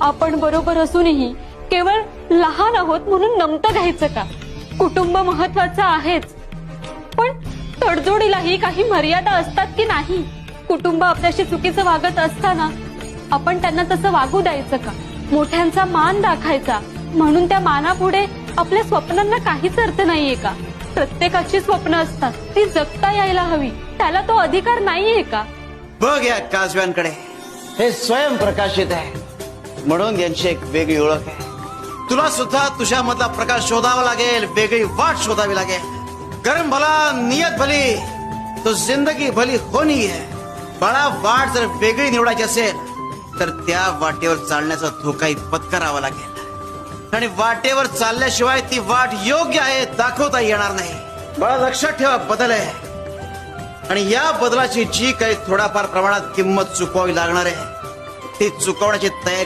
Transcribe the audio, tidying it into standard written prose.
आपण बरोबर असूनही केवळ लहान आहोत म्हणून नमतं घ्यायचं का? कुटुंब महत्वाचं आहेच, पण तडजोडीलाही काही मर्यादा असतात की नाही? कुटुंब आपल्याशी चुकीचं वागत असताना आपण त्यांना तसं वागू द्यायचं का? मोठ्यांचा मान राखायचा म्हणून त्या मानापुढे आपल्या स्वप्नांना काहीच अर्थ नाहीये का? प्रत्येकाची स्वप्न असतात, ती जगता यायला हवी, त्याला तो अधिकार नाहीये का? बघ या काजव्यांकडे, हे स्वयंप्रकाशित आहे म्हणून यांची एक वेगळी ओळख आहे. तुला सुद्धा तुझ्यामधला प्रकाश शोधावा लागेल, वेगळी वाट शोधावी लागेल. कर्म भला नियत भली तो जिंदगी भली होनी है. बाळा, वाट जर वेगळी निवडायची असेल तर त्या वाटेवर चालण्याचा धोकाही पत्करावा लागेल, आणि वाटेवर चालल्याशिवाय ती वाट योग्य आहे दाखवता येणार नाही. बाळा, लक्षात ठेवा, बदल आहे, आणि या बदलाची जी काही थोडाफार प्रमाणात किंमत चुकवावी लागणार आहे ती चुकवण्याची तयारी